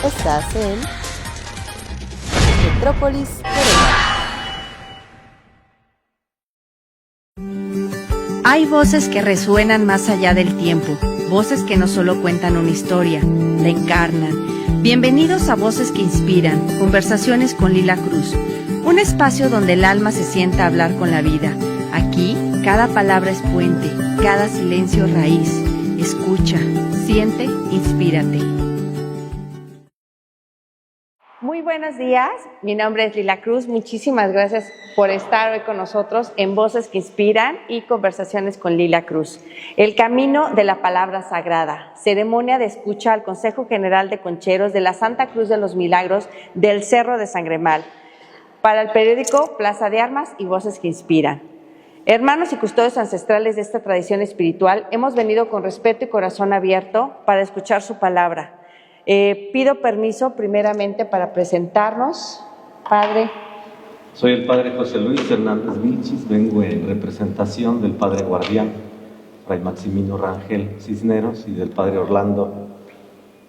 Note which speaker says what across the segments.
Speaker 1: Estás en Metrópolis Querétaro.
Speaker 2: Hay voces que resuenan más allá del tiempo, voces que no solo cuentan una historia, la encarnan. Bienvenidos a Voces que Inspiran, conversaciones con Lila Cruz, un espacio donde el alma se sienta a hablar con la vida. Aquí, cada palabra es puente, cada silencio raíz. Escucha, siente, inspírate. Muy buenos días, mi nombre es Lila Cruz, muchísimas gracias por estar hoy con nosotros en Voces que Inspiran y Conversaciones con Lila Cruz. El camino de la palabra sagrada, ceremonia de escucha al Consejo General de Concheros de la Santa Cruz de los Milagros del Cerro de Sangremal, para el periódico Plaza de Armas y Voces que Inspiran. Hermanos y custodios ancestrales de esta tradición espiritual, hemos venido con respeto y corazón abierto para escuchar su palabra. Pido permiso primeramente para presentarnos. Padre.
Speaker 3: Soy el Padre José Luis Hernández Vilchis, vengo en representación del Padre Guardián, Fray Maximino Rangel Cisneros, y del Padre Orlando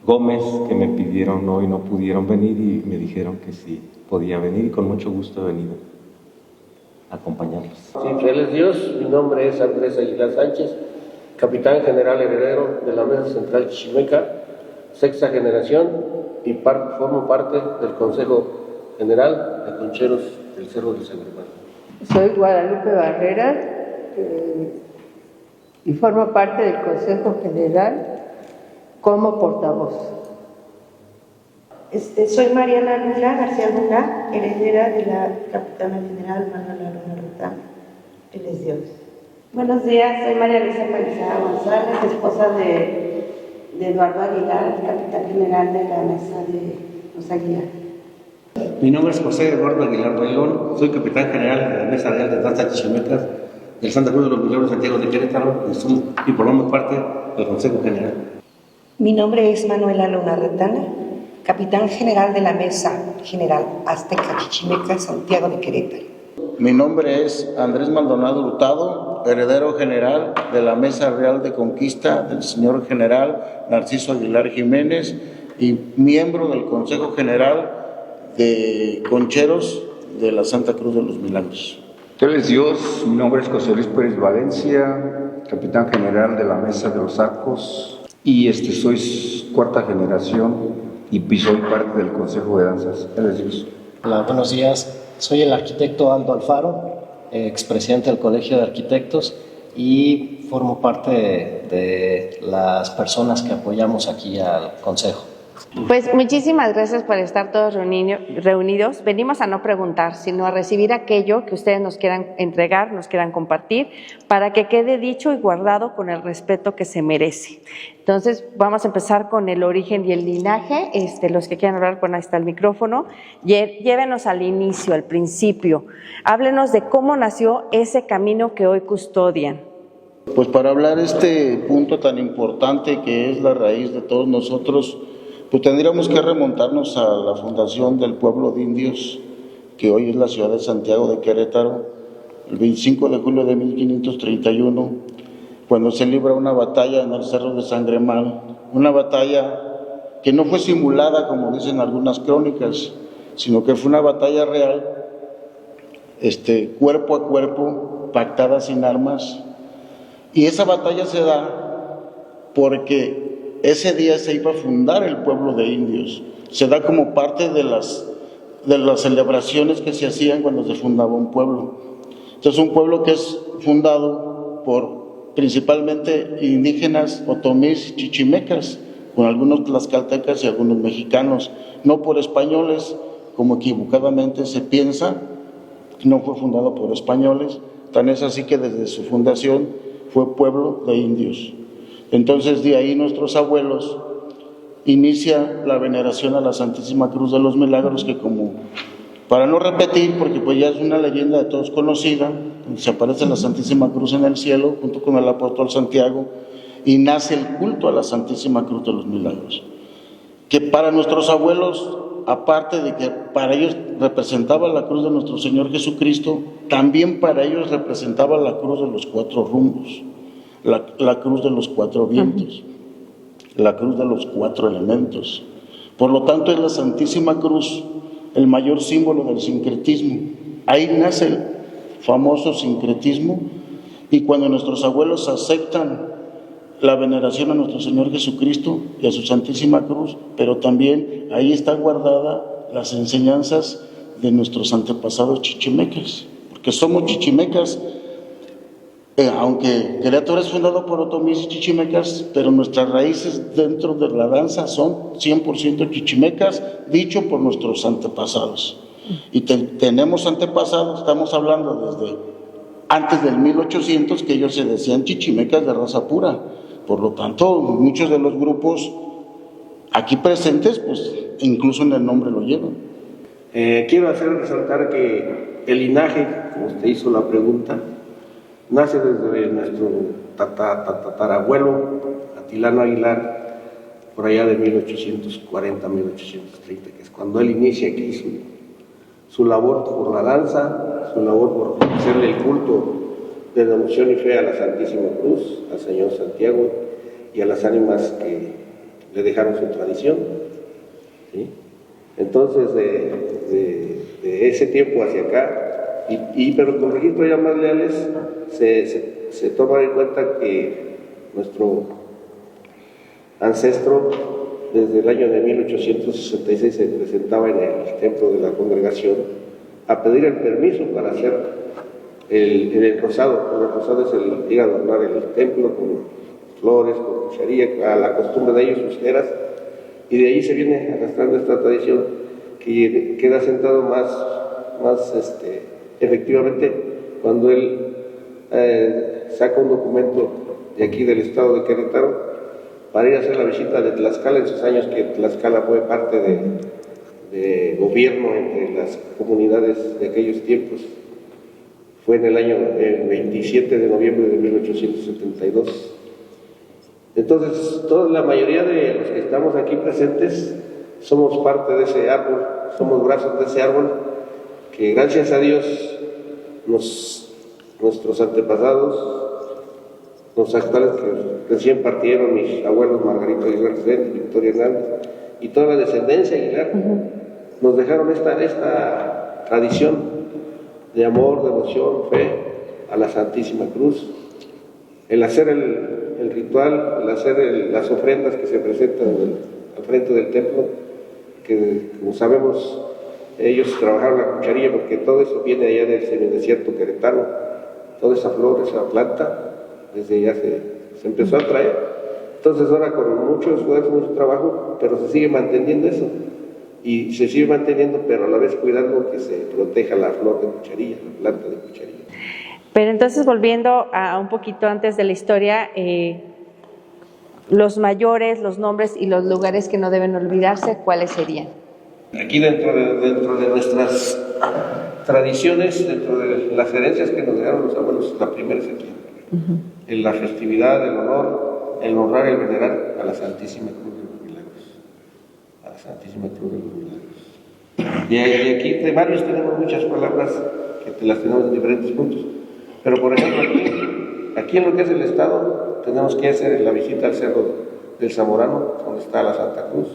Speaker 3: Gómez, que me pidieron hoy, no pudieron venir y me dijeron que sí podía venir, y con mucho gusto he venido a acompañarlos.
Speaker 4: Sí, fiel es Dios, mi nombre es Andrés Aguilar Sánchez, capitán general heredero de la Mesa Central Chichimeca, sexta generación, y formo parte del Consejo General de Concheros del Cerro de Sangremal.
Speaker 5: Soy Guadalupe Barrera y formo parte del Consejo General como portavoz.
Speaker 6: Soy Mariana Luna García Luna, heredera de la Capitana General Manuela Luna Retana. Él es Dios. Buenos días, soy María Luisa Palizada González, esposa de Eduardo Aguilar, capitán general de la Mesa de los Aguilar.
Speaker 7: Mi nombre es José Eduardo Aguilar Bailón, soy capitán general de la Mesa Real de Danzas Chichimecas del Santa Cruz de los Milagros Santiago de Querétaro y formamos parte del Consejo General.
Speaker 8: Mi nombre es Manuela Luna Retana, capitán general de la Mesa General Azteca Chichimeca Santiago de Querétaro.
Speaker 9: Mi nombre es Andrés Maldonado Hurtado, heredero general de la Mesa Real de Conquista del señor general Narciso Aguilar Jiménez y miembro del Consejo General de Concheros de la Santa Cruz de los Milagros.
Speaker 10: Él es Dios, mi nombre es José Luis Pérez Valencia, capitán general de la Mesa de los Arcos, y soy cuarta generación y soy parte del Consejo de Danzas. Él es Dios.
Speaker 11: Hola, buenos días. Soy el arquitecto Aldo Alfaro, expresidente del Colegio de Arquitectos, y formo parte de las personas que apoyamos aquí al Consejo.
Speaker 2: Pues muchísimas gracias por estar todos reunidos. Venimos a no preguntar, sino a recibir aquello que ustedes nos quieran entregar, nos quieran compartir, para que quede dicho y guardado con el respeto que se merece. Entonces, vamos a empezar con el origen y el linaje. Los que quieran hablar, bueno, ahí está el micrófono. Llévenos al inicio, al principio. Háblenos de cómo nació ese camino que hoy custodian.
Speaker 9: Pues para hablar punto tan importante que es la raíz de todos nosotros, pues tendríamos que remontarnos a la fundación del pueblo de indios, que hoy es la ciudad de Santiago de Querétaro, el 25 de julio de 1531, cuando se libra una batalla en el Cerro de Sangremal, una batalla que no fue simulada, como dicen algunas crónicas, sino que fue una batalla real, cuerpo a cuerpo, pactada sin armas, y esa batalla se da porque ese día se iba a fundar el pueblo de indios. Se da como parte de las celebraciones que se hacían cuando se fundaba un pueblo. Entonces, un pueblo que es fundado por principalmente indígenas, otomís y chichimecas, con algunos tlaxcaltecas y algunos mexicanos, no por españoles, como equivocadamente se piensa. No fue fundado por españoles, tan es así que desde su fundación fue pueblo de indios. Entonces, de ahí nuestros abuelos inicia la veneración a la Santísima Cruz de los Milagros, que para no repetir, porque pues ya es una leyenda de todos conocida, se aparece la Santísima Cruz en el cielo, junto con el apóstol Santiago, y nace el culto a la Santísima Cruz de los Milagros, que para nuestros abuelos, aparte de que para ellos representaba la cruz de nuestro Señor Jesucristo, también para ellos representaba la cruz de los cuatro rumbos, la cruz de los cuatro vientos, la cruz de los cuatro elementos, Por lo tanto, es la Santísima Cruz el mayor símbolo del sincretismo. Ahí nace el famoso sincretismo, y cuando nuestros abuelos aceptan la veneración a nuestro Señor Jesucristo y a su Santísima Cruz, pero también ahí están guardadas las enseñanzas de nuestros antepasados chichimecas, porque somos chichimecas, aunque Querétaro es fundado por otomís y chichimecas, pero nuestras raíces dentro de la danza son 100% chichimecas, dicho por nuestros antepasados. Y tenemos antepasados, estamos hablando desde antes del 1800, que ellos se decían chichimecas de raza pura. Por lo tanto, muchos de los grupos aquí presentes, pues incluso en el nombre lo llevan.
Speaker 4: Quiero hacer resaltar que el linaje, como usted hizo la pregunta, nace desde nuestro tatarabuelo Atilano Aguilar, por allá de 1840-1830, que es cuando él inicia aquí su labor por la danza, su labor por hacerle el culto de devoción y fe a la Santísima Cruz, al Señor Santiago y a las ánimas que le dejaron su tradición, ¿sí? Entonces, de ese tiempo hacia acá, pero con registros ya más leales, se toma en cuenta que nuestro ancestro, desde el año de 1866, se presentaba en el templo de la congregación a pedir el permiso para hacer el enrosado. El enrosado es el ir a adornar el templo con flores, con cucharilla, a la costumbre de ellos, sus eras, y de ahí se viene arrastrando esta tradición que queda sentado más efectivamente cuando él saca un documento de aquí del estado de Querétaro para ir a hacer la visita de Tlaxcala en sus años que Tlaxcala fue parte de gobierno entre las comunidades de aquellos tiempos. Fue en el año 27 de noviembre de 1872. Entonces, la mayoría de los que estamos aquí presentes somos parte de ese árbol, somos brazos de ese árbol que gracias a Dios nuestros antepasados, los actuales que recién partieron, mis abuelos Margarito Aguilar y Victoria Hernández, y toda la descendencia Aguilar, nos dejaron esta tradición de amor, devoción, fe a la Santísima Cruz. El hacer el ritual, el hacer las ofrendas que se presentan al frente del templo, que como sabemos, ellos trabajaron la cucharilla porque todo eso viene allá del semidesierto queretano, toda esa flor, esa planta, desde ya se empezó a traer. Entonces ahora con mucho esfuerzo, mucho trabajo, pero se sigue manteniendo eso, y se sigue manteniendo, pero a la vez cuidando que se proteja la flor de cucharilla, la planta de cucharilla.
Speaker 2: Pero entonces, volviendo a un poquito antes de la historia, los mayores, los nombres y los lugares que no deben olvidarse, ¿cuáles serían?
Speaker 4: Aquí dentro de nuestras tradiciones, dentro de las herencias que nos dejaron los abuelos, la primera es aquí. En la festividad, el honor, el honrar y el venerar a la Santísima Cruz de los Milagros. A la Santísima Cruz de los Milagros. Y aquí de varios tenemos muchas palabras que las tenemos en diferentes puntos. Pero por ejemplo aquí en lo que es el estado, tenemos que hacer la visita al Cerro del Zamorano, donde está la Santa Cruz,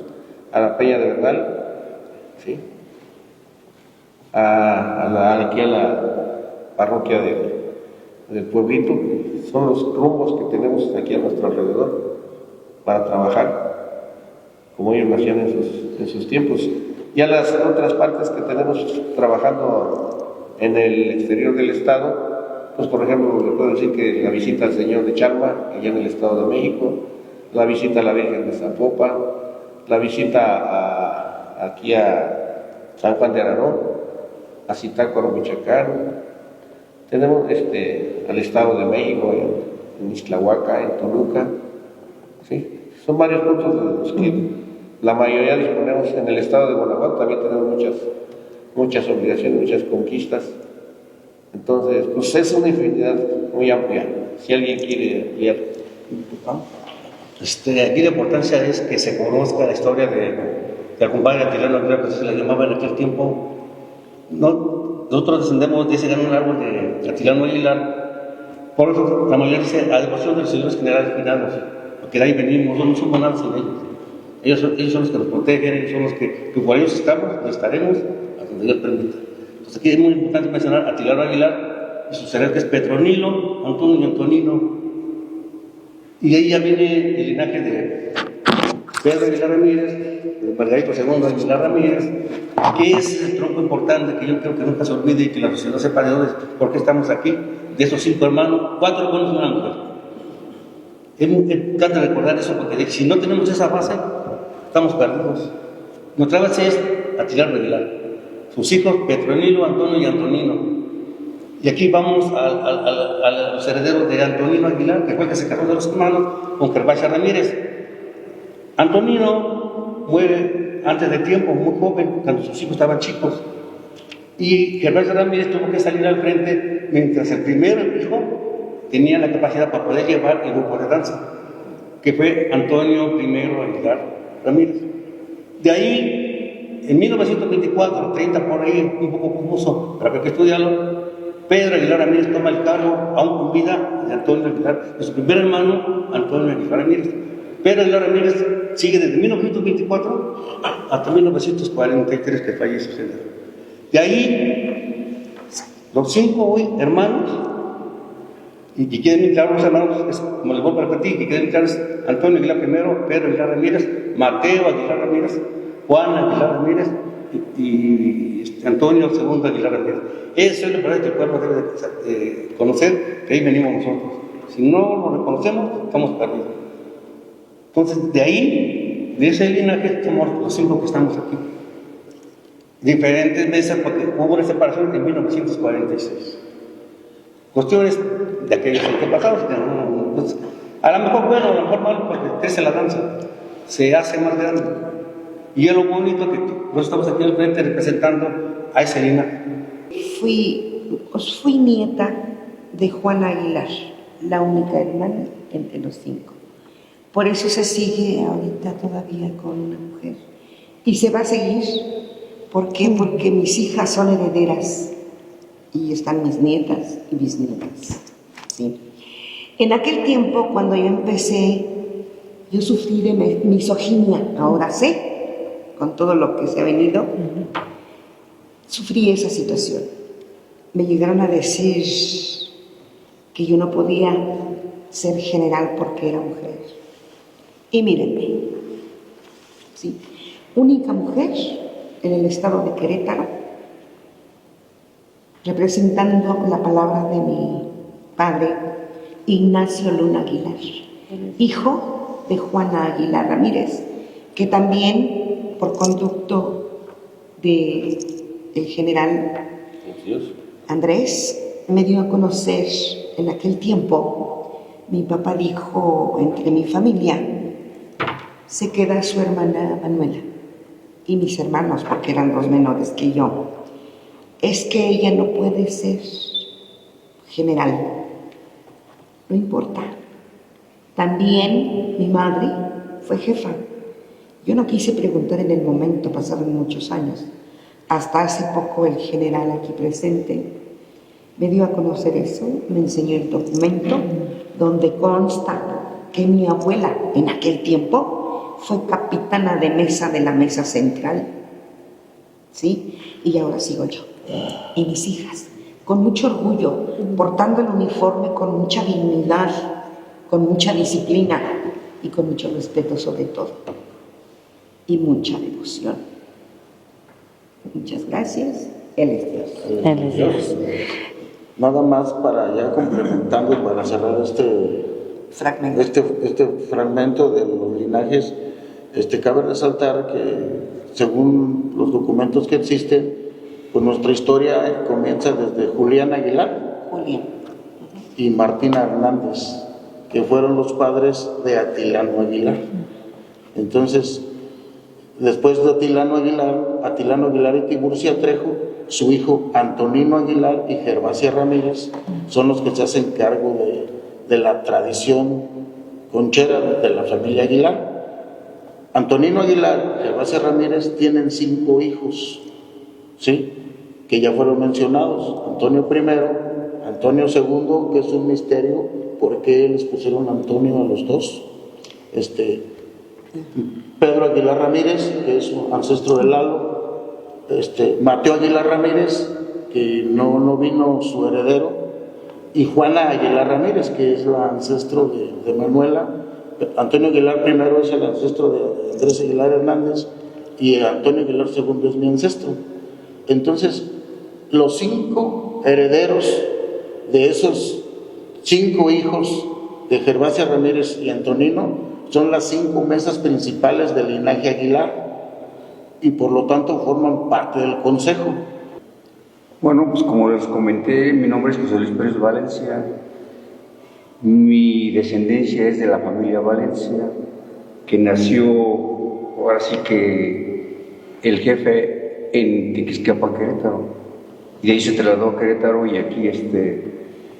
Speaker 4: a la Peña de Bernal, ¿sí? Aquí a la parroquia del pueblito. Son los rumbos que tenemos aquí a nuestro alrededor para trabajar como ellos lo hacían en sus tiempos. Y a las otras partes que tenemos trabajando en el exterior del estado, pues por ejemplo le puedo decir que la visita al Señor de Chalma, allá en el Estado de México, la visita a la Virgen de Zapopan, la visita aquí a San Juan de Aragón, a Zitácuaro, Michoacán. Tenemos al Estado de México, en Ixtlahuaca, en Toluca, ¿sí? Son varios puntos de los que la mayoría disponemos. En el Estado de Guanajuato también tenemos muchas obligaciones, muchas conquistas. Entonces, pues es una infinidad muy amplia, si alguien quiere leer.
Speaker 7: Aquí la importancia es que se conozca la historia de la compadre Atilano Aguilar, que se la llamaba en aquel tiempo. Nosotros descendemos de ese gran árbol de Atilano Aguilar. Por eso la mayoría dice a devoción de los señores generales finados, porque de ahí venimos, no somos nada sin ellos. Ellos son los que nos protegen, ellos son los que por ellos estamos y estaremos a donde Dios permita. Entonces aquí es muy importante mencionar a Tilano Aguilar y sus herejes Petronilo, Antonio y Antonino. Y de ahí ya viene el linaje de Pedro Aguilar Ramírez, de Margarito II Aguilar Ramírez, que es el tronco importante que yo creo que nunca se olvide y que la sociedad sepa de dónde, por qué estamos aquí. De esos 5 hermanos, 4 hermanos y una mujer. Es muy importante recordar eso porque si no tenemos esa base, estamos perdidos. Nuestra base es Atilano Aguilar, sus hijos Petronilo, Antonio y Antonino. Y aquí vamos a los herederos de Antonino Aguilar, que fue el que se casó de los hermanos con Gervasia Ramírez. Antonino muere antes de tiempo, muy joven, cuando sus hijos estaban chicos. Y Gervasia Ramírez tuvo que salir al frente mientras el primer hijo tenía la capacidad para poder llevar el grupo de danza, que fue Antonio I Aguilar Ramírez. De ahí, en 1924, 30 por ahí, un poco confuso, pero hay que estudiarlo, Pedro Aguilar Ramírez toma el cargo, aún con vida, de Antonio Aguilar, de su primer hermano, Antonio Aguilar Ramírez. Pedro Aguilar Ramírez sigue desde 1924 hasta 1943 que fallece. De ahí, los 5 hoy hermanos, y que queden claros los hermanos, es, como les vuelvo a repetir, que queden claros Antonio Aguilar I, Pedro Aguilar Ramírez, Mateo Aguilar Ramírez, Juan Aguilar Ramírez y Antonio II Aguilar Ramírez. Eso es lo que el pueblo debe de conocer, que ahí venimos nosotros. Si no lo reconocemos, estamos perdidos. Entonces, de ahí, de ese linaje, somos los 5 que estamos aquí. Diferentes veces, porque hubo una separación en 1946. Cuestiones de aquellos antepasados que pues, a lo mejor bueno, a lo mejor malo, porque crece la danza, se hace más grande. Y es lo bonito que nosotros estamos aquí al frente representando a ese linaje.
Speaker 8: Fui nieta de Juana Aguilar, la única hermana entre los 5. Por eso se sigue ahorita todavía con una mujer. Y se va a seguir. ¿Por qué? Porque mis hijas son herederas. Y están mis nietas y bisnietas. ¿Sí? En aquel tiempo, cuando yo empecé, yo sufrí de misoginia. Ahora sé, con todo lo que se ha venido, sufrí esa situación. Me llegaron a decir que yo no podía ser general porque era mujer. Y mírenme, ¿sí? Única mujer en el estado de Querétaro, representando la palabra de mi padre, Ignacio Luna Aguilar, hijo de Juana Aguilar Ramírez, que también, por conducto del general Andrés, me dio a conocer en aquel tiempo. Mi papá dijo, entre mi familia se queda su hermana Manuela y mis hermanos, porque eran 2 menores que yo. Es que ella no puede ser general. No importa. También mi madre fue jefa. Yo no quise preguntar en el momento, pasaron muchos años. Hasta hace poco el general aquí presente me dio a conocer eso, me enseñó el documento donde consta que mi abuela en aquel tiempo fue capitana de mesa de la mesa central, ¿sí? Y ahora sigo yo y mis hijas, con mucho orgullo, portando el uniforme con mucha dignidad, con mucha disciplina y con mucho respeto sobre todo, y mucha devoción. Muchas gracias. Él es Dios.
Speaker 2: Él es Dios.
Speaker 9: Nada más para ya complementando y para cerrar este fragmento de los linajes, cabe resaltar que según los documentos que existen, pues nuestra historia comienza desde Julián Aguilar y Martina Hernández, que fueron los padres de Atilano Aguilar. Entonces, después de Atilano Aguilar y Tiburcia Trejo, su hijo Antonino Aguilar y Gervasia Ramírez son los que se hacen cargo de la tradición conchera de la familia Aguilar. Antonino Aguilar y Gervasia Ramírez tienen 5 hijos, ¿sí? Que ya fueron mencionados. Antonio I, Antonio II, que es un misterio, ¿por qué les pusieron Antonio a los 2? Pedro Aguilar Ramírez, que es un ancestro de Lalo, Mateo Aguilar Ramírez, que no vino su heredero, y Juana Aguilar Ramírez, que es la ancestro de Manuela. Antonio Aguilar primero es el ancestro de Andrés Aguilar Hernández, y Antonio Aguilar segundo es mi ancestro. Entonces, los 5 herederos de esos 5 hijos de Gervasia Ramírez y Antonino son las 5 mesas principales del linaje Aguilar y por lo tanto forman parte del consejo.
Speaker 10: Bueno, pues como les comenté, mi nombre es José Luis Pérez Valencia. Mi descendencia es de la familia Valencia, que nació, ahora sí que el jefe en Tequisquiapan, Querétaro, y de ahí se trasladó a Querétaro y aquí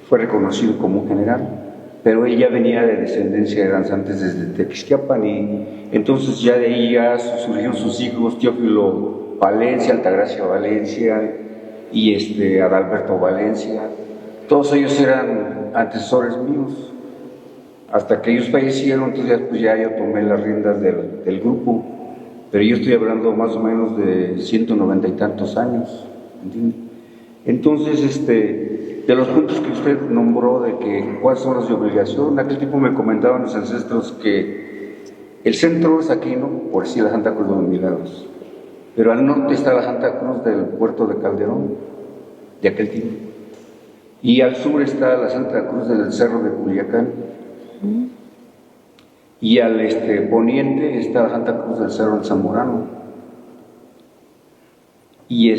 Speaker 10: fue reconocido como un general. Pero él ya venía de descendencia de danzantes desde Tequisquiapan y entonces ya de ahí ya surgieron sus hijos, Teófilo Valencia, Altagracia Valencia y Adalberto Valencia. Todos ellos eran antecesores míos. Hasta que ellos fallecieron, entonces pues ya yo tomé las riendas del grupo. Pero yo estoy hablando más o menos de 190 y tantos años, ¿entiendes? Entonces, de los puntos que usted nombró de que cuáles son las de obligación, aquel tiempo me comentaban los ancestros que el centro es aquí, ¿no? Por decir la Santa Cruz de los Milagros, pero al norte está la Santa Cruz del puerto de Calderón, de aquel tiempo, y al sur está la Santa Cruz del Cerro de Culiacán, y al poniente está la Santa Cruz del Cerro del Zamorano, y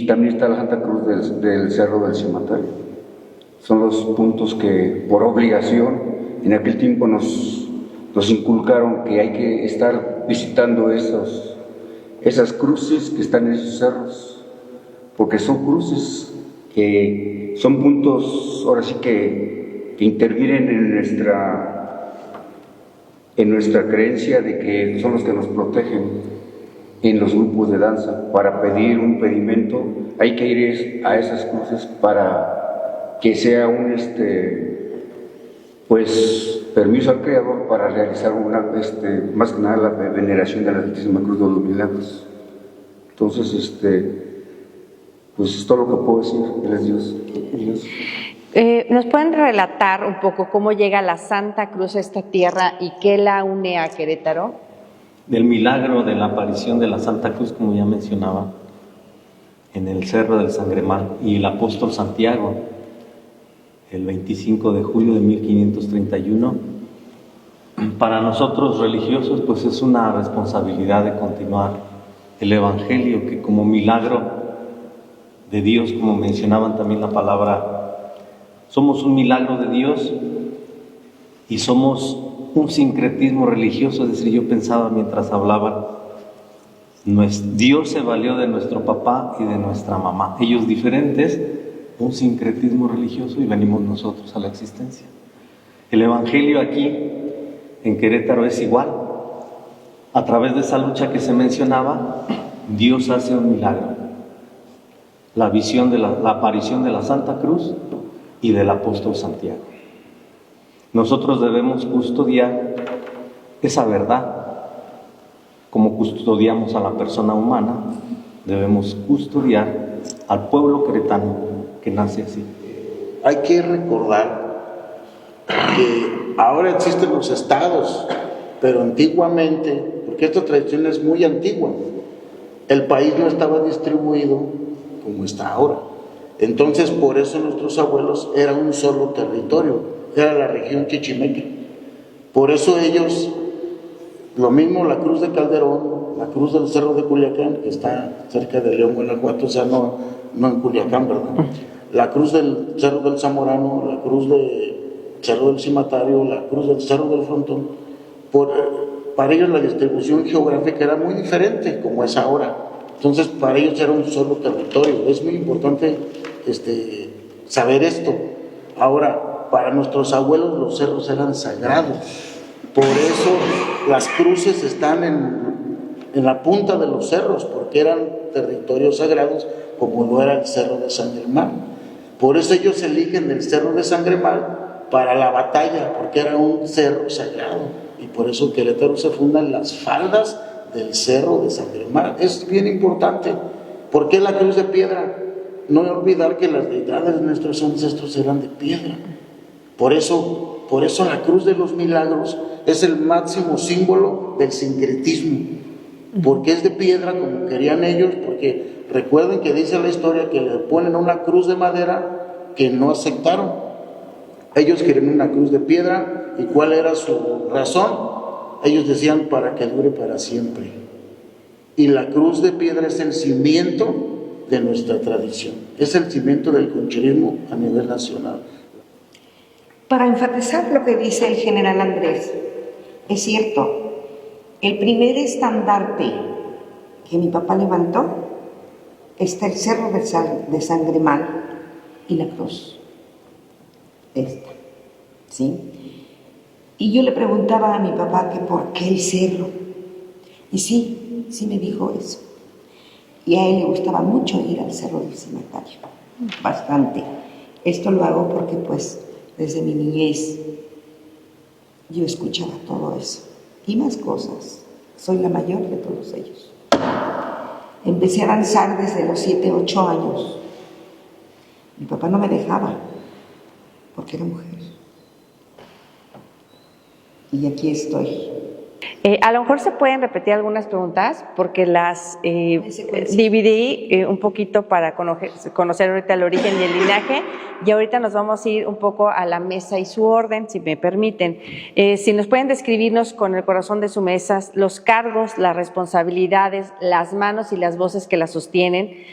Speaker 10: también está la Santa Cruz del Cerro del Cimatario. Son los puntos que por obligación en aquel tiempo nos inculcaron que hay que estar visitando esas cruces que están en esos cerros, porque son cruces que son puntos ahora sí que intervienen en nuestra creencia de que son los que nos protegen en los grupos de danza. Para pedir un pedimento hay que ir a esas cruces para que sea un permiso al Creador para realizar más que nada la veneración de la Santísima Cruz de los Milagros. Entonces, pues es todo lo que puedo decir. Él es Dios.
Speaker 2: ¿Nos pueden relatar un poco cómo llega la Santa Cruz a esta tierra y qué la une a Querétaro?
Speaker 3: Del milagro de la aparición de la Santa Cruz, como ya mencionaba, en el Cerro del Sangremal, y el apóstol Santiago, el 25 de julio de 1531. Para nosotros religiosos, pues es una responsabilidad de continuar el Evangelio, que como milagro de Dios, como mencionaban también la palabra, somos un milagro de Dios y somos un sincretismo religioso. Es decir, yo pensaba mientras hablaban, Dios se valió de nuestro papá y de nuestra mamá, ellos diferentes, un sincretismo religioso, y venimos nosotros a la existencia. El Evangelio aquí en Querétaro es igual. A través de esa lucha que se mencionaba, Dios hace un milagro. La visión de la aparición de la Santa Cruz y del apóstol Santiago. Nosotros debemos custodiar esa verdad. Como custodiamos a la persona humana, debemos custodiar al pueblo queretano que nace así.
Speaker 9: Hay que recordar que ahora existen los estados, pero antiguamente, porque esta tradición es muy antigua, el país no estaba distribuido como está ahora. Entonces, por eso nuestros abuelos eran un solo territorio, era la región chichimeca. Por eso ellos, lo mismo la Cruz de Calderón, la Cruz del Cerro de Culiacán, que está cerca de León, Guanajuato, o sea, no en Culiacán, ¿verdad? La Cruz del Cerro del Zamorano, la Cruz del Cerro del Cimatario, la Cruz del Cerro del Frontón, para ellos la distribución geográfica era muy diferente como es ahora. Entonces, para ellos era un solo territorio. Es muy importante saber esto. Ahora, para nuestros abuelos los cerros eran sagrados. Por eso las cruces están en la punta de los cerros, porque eran territorios sagrados, como lo era el Cerro de Sangremal. Por eso ellos eligen el Cerro de Sangremal para la batalla, porque era un cerro sagrado, y por eso Querétaro se funda en las faldas del cerro de Sangremal. Es bien importante. ¿Por qué la cruz de piedra? No olvidar que las deidades de nuestros ancestros eran de piedra. Por eso la cruz de los milagros es el máximo símbolo del sincretismo, porque es de piedra como querían ellos, porque recuerden que dice la historia que le ponen una cruz de madera que no aceptaron. Ellos querían una cruz de piedra. ¿Y cuál era su razón? Ellos decían para que dure para siempre. Y la cruz de piedra es el cimiento de nuestra tradición, es el cimiento del concherismo a nivel nacional.
Speaker 8: Para enfatizar lo que dice el general Andrés, es cierto, el primer estandarte que mi papá levantó está el cerro de Sangremal y la cruz. Esta, ¿sí? Y yo le preguntaba a mi papá que por qué el cerro. Y sí me dijo eso. Y a él le gustaba mucho ir al cerro del Cimatario, bastante. Esto lo hago porque pues desde mi niñez yo escuchaba todo eso y más cosas. Soy la mayor de todos ellos. Empecé a danzar desde los 7, 8 años. Mi papá no me dejaba porque era mujer. Y aquí estoy.
Speaker 2: A lo mejor se pueden repetir algunas preguntas porque las dividí un poquito para conocer ahorita el origen y el linaje, y ahorita nos vamos a ir un poco a la mesa y su orden, si me permiten. Si nos pueden describirnos con el corazón de su mesa los cargos, las responsabilidades, las manos y las voces que la sostienen.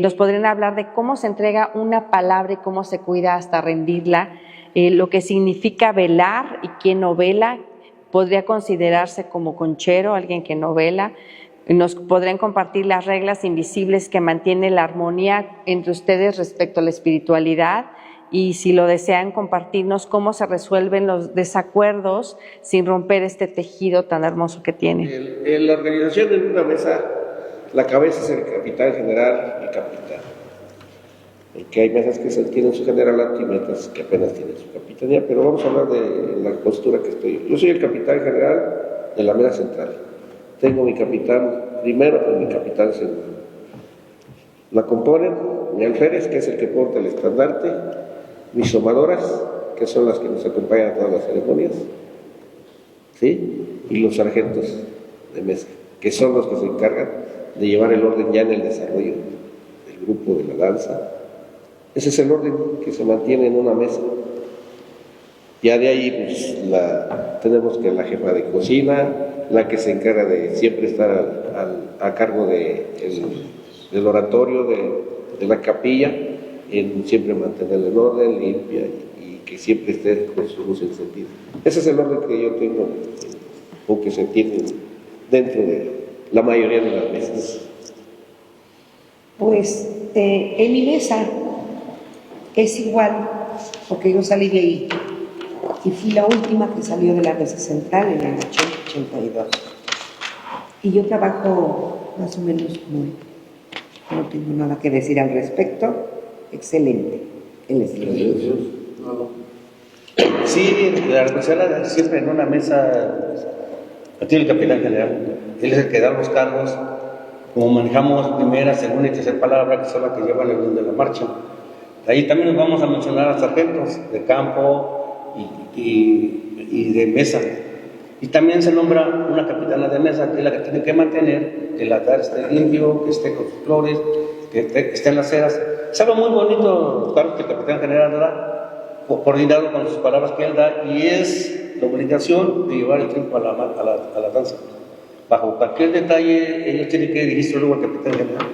Speaker 2: Nos podrían hablar de cómo se entrega una palabra y cómo se cuida hasta rendirla, lo que significa velar y quién no vela. Podría considerarse como conchero, alguien que no vela. Nos podrían compartir las reglas invisibles que mantienen la armonía entre ustedes respecto a la espiritualidad, y si lo desean compartirnos cómo se resuelven los desacuerdos sin romper este tejido tan hermoso que tienen.
Speaker 4: En la organización de una mesa, la cabeza es el capitán general y capitán. Porque hay mesas que tienen su generalato y mesas que apenas tienen su capitanía, pero vamos a hablar de la postura que estoy. Yo soy el capitán general de la mesa central. Tengo mi capitán primero y mi capitán segundo. La componen mi alférez, que es el que porta el estandarte, mis somadoras, que son las que nos acompañan a todas las ceremonias, ¿sí? Y los sargentos de mesa, que son los que se encargan de llevar el orden ya en el desarrollo del grupo de la danza. Ese es el orden que se mantiene en una mesa. Ya de ahí pues, tenemos que la jefa de cocina, la que se encarga de siempre estar a cargo del oratorio, de la capilla, en siempre mantener el orden limpia y que siempre esté con su luz encendida. Ese es el orden que yo tengo o que se tiene dentro de la mayoría de las mesas.
Speaker 8: Pues en mi mesa es igual, porque yo salí de ahí y fui la última que salió de la mesa central en el 82. Y yo trabajo más o menos como, no tengo nada que decir al respecto, excelente el estilo.
Speaker 7: Sí, la organización siempre en una mesa tiene el capitán general. Él es el que da los cargos, como manejamos primera, segunda y tercera palabra, que son las que llevan el orden de la marcha. Ahí también nos vamos a mencionar a sargentos de campo y de mesa. Y también se nombra una capitana de mesa, que es la que tiene que mantener que el altar esté limpio, que esté con sus flores, que esté en las ceras. Es algo muy bonito, claro, que el capitán general da, coordinado con sus palabras que él da, y es la obligación de llevar el tiempo a la danza. Bajo cualquier detalle, ellos tienen que dirigirse luego al capitán general.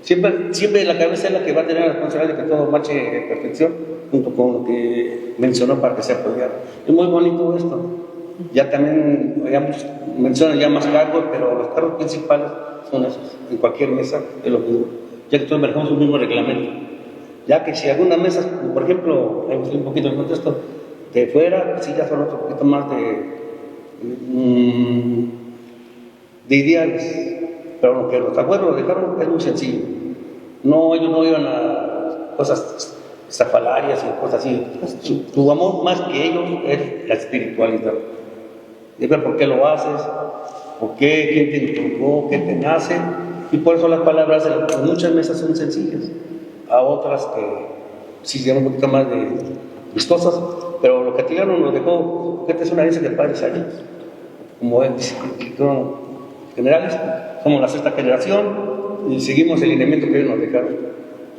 Speaker 7: Siempre la cabeza es la que va a tener la responsabilidad de que todo marche en perfección, junto con lo que mencionó para que sea apoyado. Es muy bonito esto. Ya también mencionan ya más cargos, pero los cargos principales son esos. En cualquier mesa es lo mismo, ya que todos manejamos un mismo reglamento. Ya que si alguna mesa, por ejemplo, un poquito en contexto, de fuera, sí ya son otro poquito más de ideales. Pero lo que los abuelos lo dejaron es muy sencillo. No, ellos no iban a cosas estrafalarias y cosas así. Tu amor más que ellos es la espiritualidad. De ver por qué lo haces, por qué, quién te inculcó, qué te nace. Y por eso las palabras en muchas mesas son sencillas. A otras que sí se llaman un poquito más de vistosas, pero lo que Atilano nos dejó, que esta es una herencia de padres allí. Como generales, somos la sexta generación y seguimos el lineamiento que ellos nos dejaron.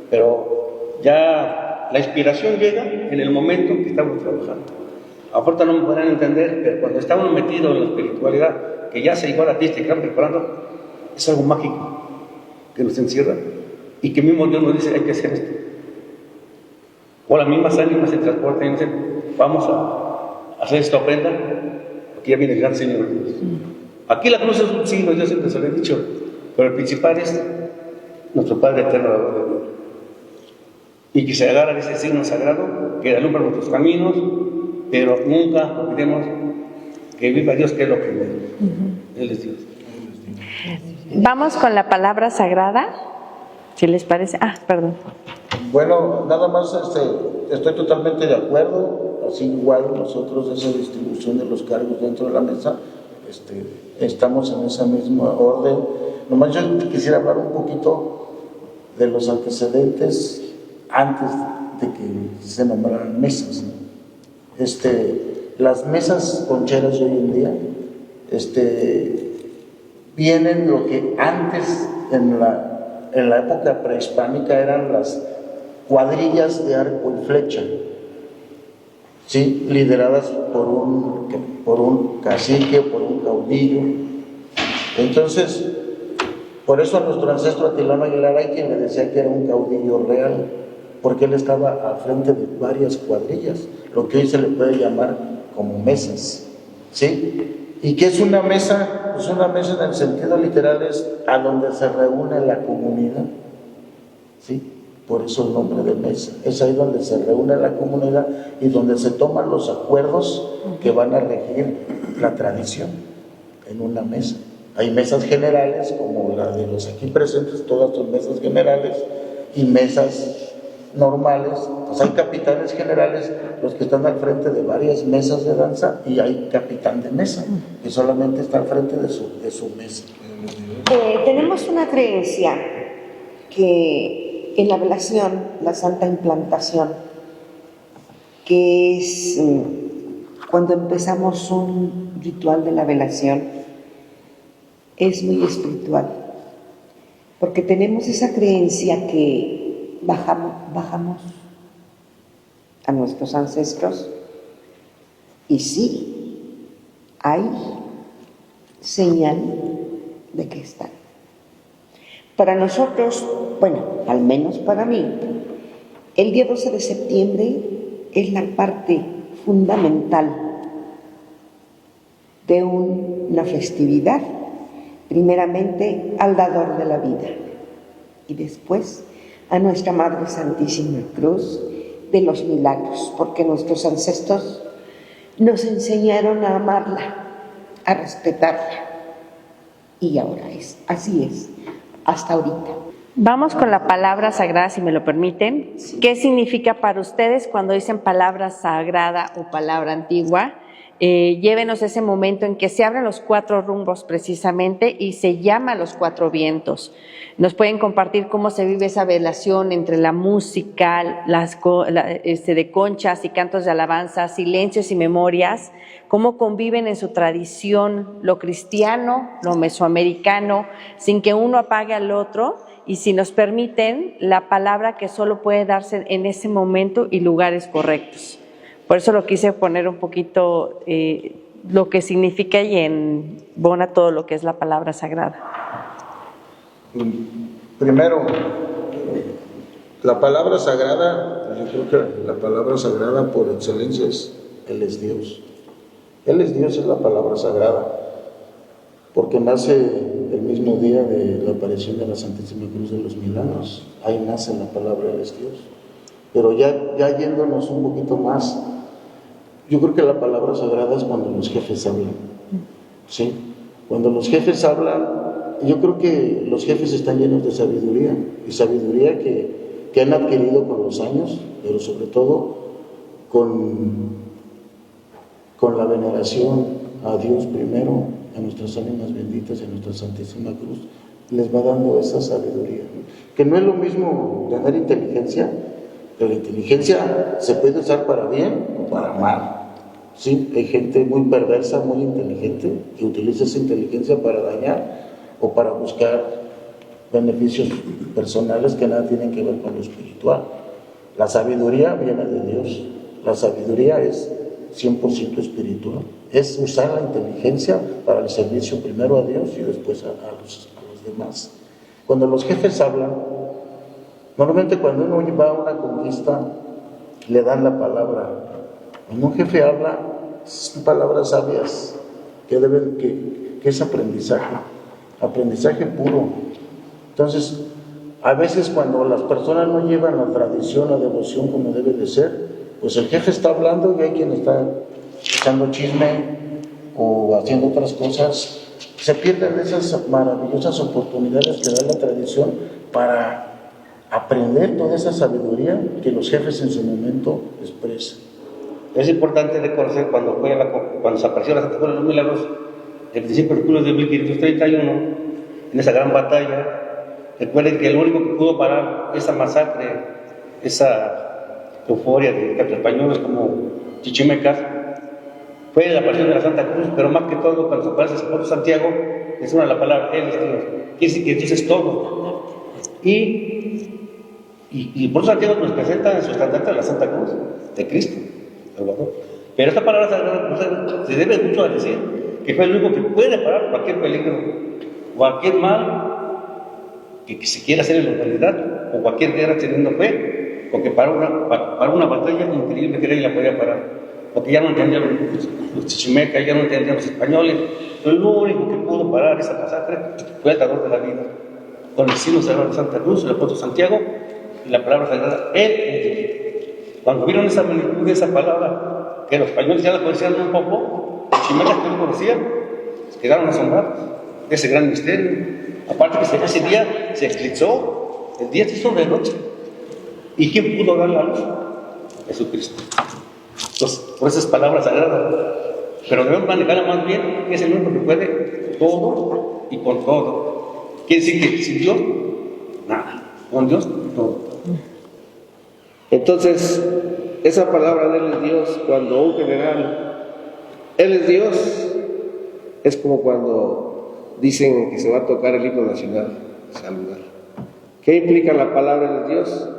Speaker 7: Pero ya la inspiración llega en el momento que estamos trabajando. Ahorita no me podrán entender, pero cuando estamos metidos en la espiritualidad, que ya se llegó a la fiesta y están preparando, es algo mágico que nos encierra y que mismo Dios nos dice: hay que hacer esto. O las mismas ánimas se transportan y dicen: vamos a hacer esta ofrenda, porque ya viene el gran Señor Dios. Aquí la cruz es un signo, yo siempre se lo he dicho, pero el principal es nuestro Padre Eterno. Y que se agarra de ese signo sagrado que alumbra nuestros caminos, pero nunca olvidemos que viva Dios, que es lo primero. Él es Dios.
Speaker 2: Vamos con la palabra sagrada, si les parece. Perdón.
Speaker 9: Bueno, nada más estoy totalmente de acuerdo, así igual nosotros esa distribución de los cargos dentro de la mesa, estamos en esa misma orden. Nomás yo quisiera hablar un poquito de los antecedentes antes de que se nombraran mesas, ¿no? Las mesas concheras de hoy en día vienen lo que antes en la época prehispánica eran las cuadrillas de arco y flecha, ¿sí? Lideradas por un cacique o por un caudillo. Entonces, por eso a nuestro ancestro Atilano Aguilar hay quien le decía que era un caudillo real, porque él estaba al frente de varias cuadrillas, lo que hoy se le puede llamar como mesas, ¿sí? ¿Y qué es una mesa? Pues una mesa en el sentido literal es a donde se reúne la comunidad, ¿sí? Por eso el nombre de mesa. Es ahí donde se reúne la comunidad y donde se toman los acuerdos que van a regir la tradición en una mesa. Hay mesas generales, como la de los aquí presentes, todas son mesas generales, y mesas normales. Pues hay capitanes generales, los que están al frente de varias mesas de danza, y hay capitán de mesa, que solamente está al frente de su mesa.
Speaker 8: Tenemos una creencia que en la velación, la santa implantación, que es cuando empezamos un ritual de la velación, es muy espiritual, porque tenemos esa creencia que bajamos a nuestros ancestros, y sí, hay señal de que están. Para nosotros, bueno, al menos para mí, el día 12 de septiembre es la parte fundamental de una festividad, primeramente al dador de la vida y después a nuestra Madre Santísima Cruz de los Milagros, porque nuestros ancestros nos enseñaron a amarla, a respetarla, y ahora así es, hasta ahorita.
Speaker 2: Vamos con la palabra sagrada, si me lo permiten. ¿Qué significa para ustedes cuando dicen palabra sagrada o palabra antigua? Llévenos ese momento en que se abren los 4 rumbos precisamente y se llama los 4 vientos. Nos pueden compartir cómo se vive esa velación entre la música, de conchas y cantos de alabanza, silencios y memorias, cómo conviven en su tradición lo cristiano, lo mesoamericano, sin que uno apague al otro, y si nos permiten, la palabra que solo puede darse en ese momento y lugares correctos. Por eso lo quise poner un poquito lo que significa y embona todo lo que es la palabra sagrada.
Speaker 9: Primero, la palabra sagrada, yo creo que la palabra sagrada por excelencia es Él es Dios. Él es Dios, es la palabra sagrada, porque nace el mismo día de la aparición de la Santísima Cruz de los Milagros. Ahí nace la palabra Él es Dios. Pero ya yéndonos un poquito más, yo creo que la palabra sagrada es cuando los jefes hablan, ¿sí? Cuando los jefes hablan, yo creo que los jefes están llenos de sabiduría, y sabiduría que han adquirido con los años, pero sobre todo con la veneración a Dios primero, a nuestras ánimas benditas y a nuestra Santísima Cruz, les va dando esa sabiduría, ¿no? Que no es lo mismo tener inteligencia, que la inteligencia se puede usar para bien o para mal. Sí, hay gente muy perversa, muy inteligente, que utiliza esa inteligencia para dañar o para buscar beneficios personales que nada tienen que ver con lo espiritual. La sabiduría viene de Dios. La sabiduría es 100% espiritual. Es usar la inteligencia para el servicio primero a Dios y después a los demás. Cuando los jefes hablan, normalmente cuando uno va a una conquista, le dan la palabra. Cuando un jefe habla, son palabras sabias que es aprendizaje puro. Entonces, a veces cuando las personas no llevan la tradición, la devoción como debe de ser, pues el jefe está hablando y hay quien está echando chisme o haciendo otras cosas. Se pierden esas maravillosas oportunidades que da la tradición para aprender toda esa sabiduría que los jefes en su momento expresan.
Speaker 7: Es importante reconocer cuando se apareció la Santa Cruz de los Milagros, el 25 de julio de 1531, en esa gran batalla. Recuerden que el único que pudo parar esa masacre, esa euforia de españoles como chichimecas, fue la aparición de la Santa Cruz, pero más que todo, cuando se aparece el Apóstol Santiago, es una la palabra, Él es Dios. Quiere decir que Dios es todo. Y el Apóstol Santiago nos presenta en su estandarte a la Santa Cruz de Cristo. Pero esta palabra sagrada se debe mucho a decir que fue el único que puede parar cualquier peligro, cualquier mal que se quiera hacer en la humanidad, o cualquier guerra teniendo fe, porque para una batalla increíble que nadie la podía parar, porque ya no entendían los chichimecas, ya no entendían los españoles. Pero lo único que pudo parar esa masacre fue el dador de la vida, con el signo sagrado de Santa Cruz, el apóstol Santiago, y la palabra sagrada, Él es Dios. Cuando vieron esa magnitud de esa palabra, que los españoles ya la conocían un poco, los chichimecas que no conocían, quedaron asombrados de ese gran misterio. Aparte que ese día se eclipsó, el día se hizo de noche. ¿Y quién pudo dar la luz? Jesucristo. Entonces, por esas palabras sagradas, pero debemos manejarla más bien, que es el único que puede todo y con todo. Quiere decir que sin Dios, nada. Con Dios, todo.
Speaker 4: Entonces, esa palabra de Él es Dios, cuando un general, Él es Dios, es como cuando dicen que se va a tocar el himno nacional, saludar. ¿Qué implica la palabra de Dios?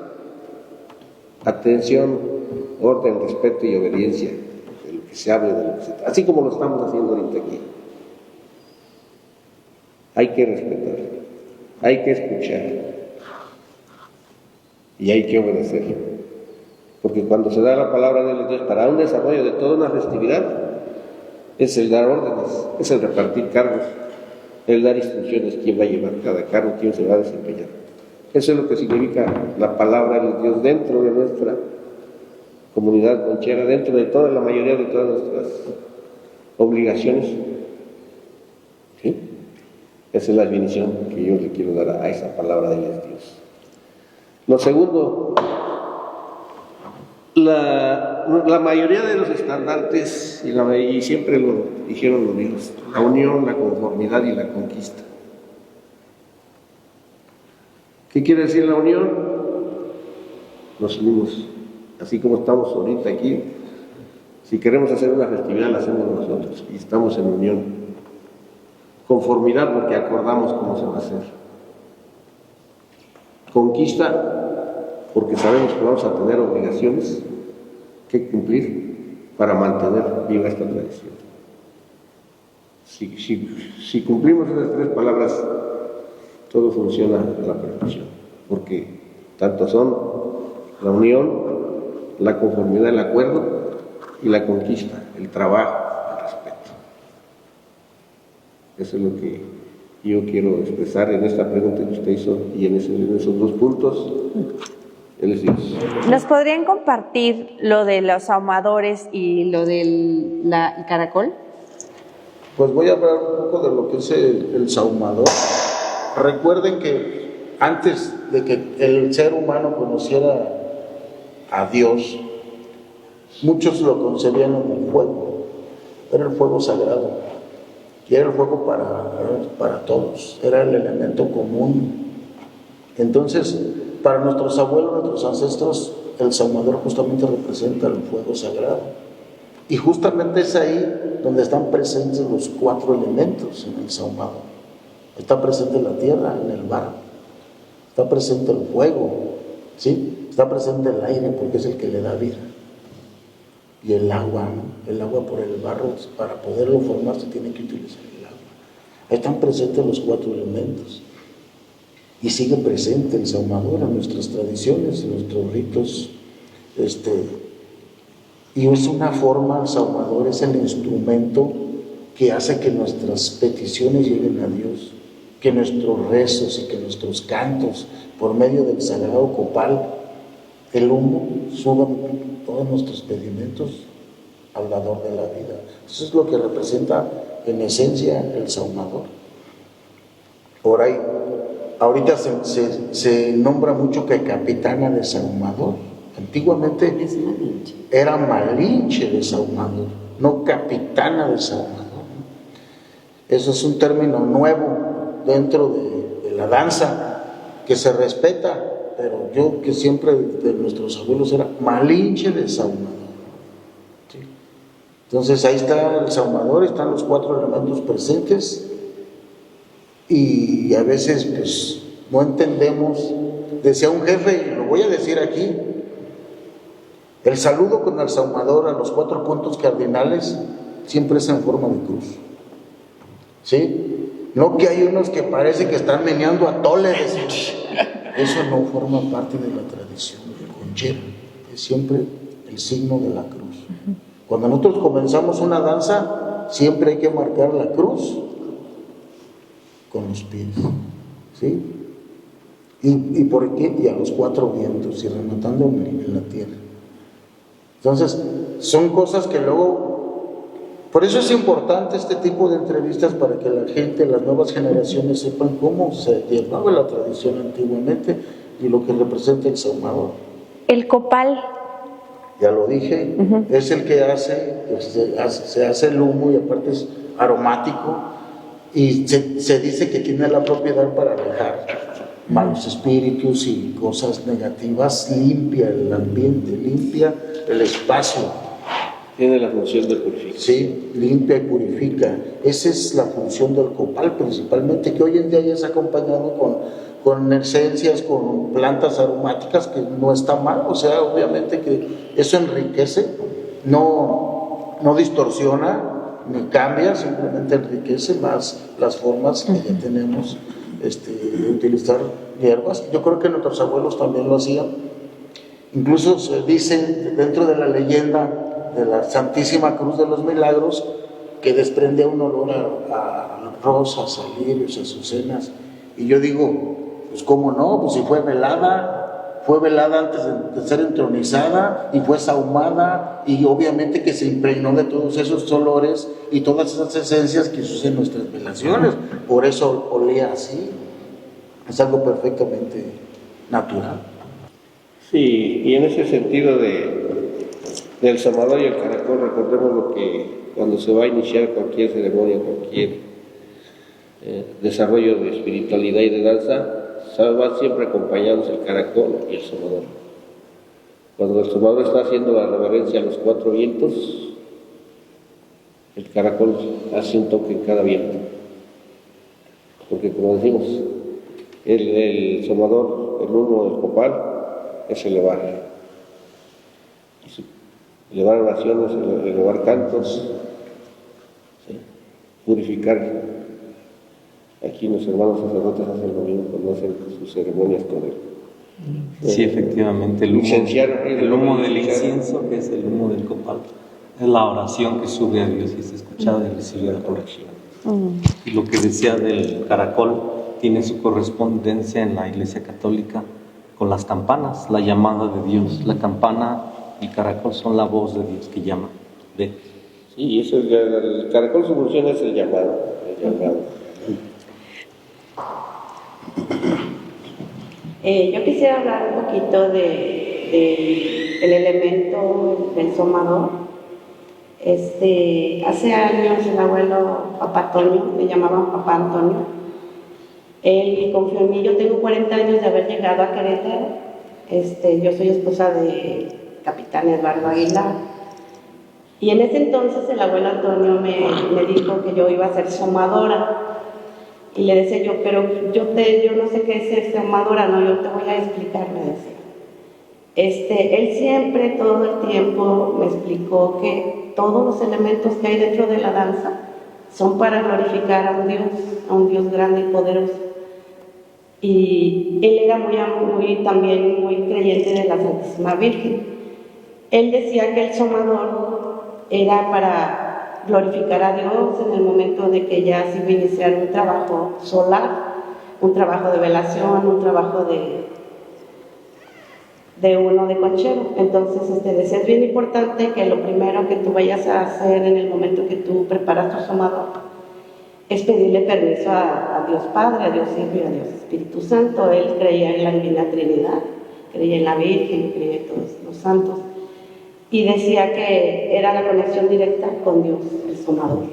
Speaker 4: Atención, orden, respeto y obediencia de lo que se hable, de lo que se trata, así como lo estamos haciendo ahorita aquí. Hay que respetar, hay que escuchar y hay que obedecer, porque cuando se da la palabra de Dios para un desarrollo de toda una festividad, es el dar órdenes, es el repartir cargos, el dar instrucciones, quién va a llevar cada cargo, quién se va a desempeñar. Eso es lo que significa la palabra de Dios dentro de nuestra comunidad conchera, dentro de toda la mayoría de todas nuestras obligaciones. ¿Sí? Esa es la definición que yo le quiero dar a esa palabra de Dios. Lo segundo, la mayoría de los estandartes, y siempre lo dijeron los mismos, la unión, la conformidad y la conquista. ¿Qué quiere decir la unión? Nos unimos, así como estamos ahorita aquí. Si queremos hacer una festividad, la hacemos nosotros y estamos en unión. Conformidad, porque acordamos cómo se va a hacer. Conquista, porque sabemos que vamos a tener obligaciones que cumplir para mantener viva esta tradición. Si cumplimos esas tres palabras, todo funciona a la perfección, porque tanto son la unión, la conformidad, el acuerdo y la conquista, el trabajo, el respeto. Eso es lo que yo quiero expresar en esta pregunta que usted hizo y en esos dos puntos. Él es Dios.
Speaker 2: ¿Nos podrían compartir lo de los ahumadores y lo del caracol?
Speaker 9: Pues voy a hablar un poco de lo que es el sahumador. Recuerden que antes de que el ser humano conociera a Dios, muchos lo concebían como el fuego, era el fuego sagrado, y era el fuego para todos, era el elemento común. Entonces, para nuestros abuelos, nuestros ancestros, el sahumador justamente representa el fuego sagrado. Y justamente es ahí donde están presentes los 4 elementos en el sahumador. Está presente la tierra en el barro, está presente el fuego, ¿sí? Está presente el aire porque es el que le da vida. Y el agua, ¿no? El agua por el barro, para poderlo formar se tiene que utilizar el agua. Ahí están presentes los 4 elementos. Y sigue presente el sahumador en nuestras tradiciones, en nuestros ritos. Y es una forma, el sahumador es el instrumento que hace que nuestras peticiones lleguen a Dios, que nuestros rezos y que nuestros cantos, por medio del sagrado copal, el humo, suban todos nuestros pedimentos al dador de la vida. Eso es lo que representa en esencia el sahumador. Por ahí, ahorita se nombra mucho que capitana de sahumador. Antiguamente era malinche de sahumador, no capitana de sahumador. Eso es un término nuevo dentro de la danza que se respeta, pero yo que siempre de nuestros abuelos era malinche de sahumador. ¿Sí? Entonces ahí está el sahumador, están los 4 elementos presentes y a veces pues no entendemos. Decía un jefe, y lo voy a decir aquí, el saludo con el sahumador a los 4 puntos cardinales siempre es en forma de cruz. ¿Sí? No que hay unos que parece que están meneando a toles. Eso no forma parte de la tradición conchera. Es siempre el signo de la cruz. Cuando nosotros comenzamos una danza, siempre hay que marcar la cruz con los pies. ¿Sí? ¿Y por qué? Y a los 4 vientos y rematando en la tierra. Entonces, son cosas que luego... Por eso es importante este tipo de entrevistas para que la gente, las nuevas generaciones sepan cómo se llevaba la tradición antiguamente y lo que representa el sahumador.
Speaker 2: El copal.
Speaker 9: Ya lo dije, es el que se hace el humo y aparte es aromático y se dice que tiene la propiedad para alejar malos espíritus y cosas negativas, limpia el ambiente, limpia el espacio.
Speaker 4: Tiene la función de purificar.
Speaker 9: Sí, limpia y purifica. Esa es la función del copal principalmente, que hoy en día ya es acompañado con esencias, con plantas aromáticas, que no está mal, o sea, obviamente que eso enriquece, no distorsiona ni cambia, simplemente enriquece más las formas que ya tenemos de utilizar hierbas. Yo creo que nuestros abuelos también lo hacían. Incluso se dice dentro de la leyenda de la Santísima Cruz de los Milagros que desprende un olor a rosas, a lirios, a azucenas. Y yo digo, pues cómo no, pues si fue velada antes de ser entronizada y fue sahumada y obviamente que se impregnó de todos esos olores y todas esas esencias que se usan en nuestras velaciones. Por eso olía así. Es algo perfectamente natural.
Speaker 4: Sí, y en ese sentido del sahumador y el caracol, recordemos lo que cuando se va a iniciar cualquier ceremonia, cualquier desarrollo de espiritualidad y de danza, van siempre acompañados el caracol y el sahumador. Cuando el sahumador está haciendo la reverencia a los 4 vientos, el caracol hace un toque en cada viento. Porque como decimos, el sahumador, el humo del copal, es elevar. Elevar oraciones, elevar cantos, ¿sí? Purificar. Aquí los hermanos sacerdotes hacen lo mismo cuando hacen sus ceremonias con él.
Speaker 3: Sí, efectivamente, el humo del incienso, que es el humo del copal, es la oración que sube a Dios y es escuchada y recibe la corrección. Y lo que decía del caracol tiene su correspondencia en la Iglesia Católica con las campanas, la llamada de Dios. La campana y el caracol son la voz de Dios que llama.
Speaker 4: Sí, eso es, el caracol, su función es el llamado.
Speaker 6: Yo quisiera hablar un poquito de el elemento del somador. Hace años el abuelo Papá Antonio, me llamaban Papá Antonio, él confió en mí. Yo tengo 40 años de haber llegado a Querétaro. Yo soy esposa de capitán Eduardo Aguilar. Y en ese entonces el abuelo Antonio me dijo que yo iba a ser somadora. Y le decía yo, pero yo no sé qué es ser somadora, no, yo te voy a explicar, me decía. Él siempre, todo el tiempo, me explicó que todos los elementos que hay dentro de la danza son para glorificar a un Dios grande y poderoso. Y él era también muy creyente de la Santísima Virgen. Él decía que el somador era para glorificar a Dios en el momento de que ya se iba a iniciar un trabajo solar, un trabajo de velación, un trabajo de uno de conchero. Entonces, decía, es bien importante que lo primero que tú vayas a hacer en el momento que tú preparas tu somador es pedirle permiso a Dios Padre, a Dios Hijo y a Dios Espíritu Santo. Él creía en la Divina Trinidad, creía en la Virgen, creía en todos los santos. Y decía que era la conexión directa con Dios, el somador.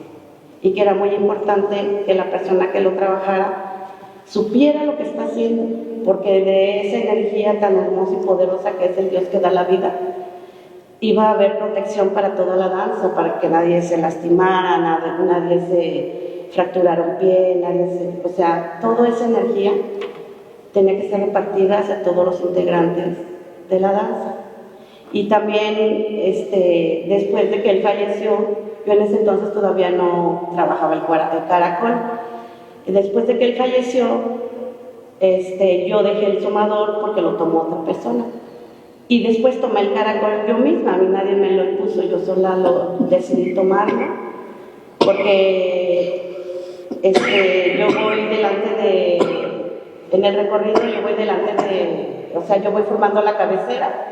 Speaker 6: Y que era muy importante que la persona que lo trabajara supiera lo que está haciendo, porque de esa energía tan hermosa y poderosa que es el Dios que da la vida, iba a haber protección para toda la danza, para que nadie se lastimara, nadie se fracturara un pie, o sea, toda esa energía tenía que ser repartida hacia todos los integrantes de la danza. Y también, después de que él falleció, yo en ese entonces todavía no trabajaba el caracol. Y después de que él falleció, yo dejé el somador porque lo tomó otra persona. Y después tomé el caracol yo misma, a mí nadie me lo impuso, yo sola lo decidí tomarlo, porque yo voy en el recorrido yo voy yo voy formando la cabecera.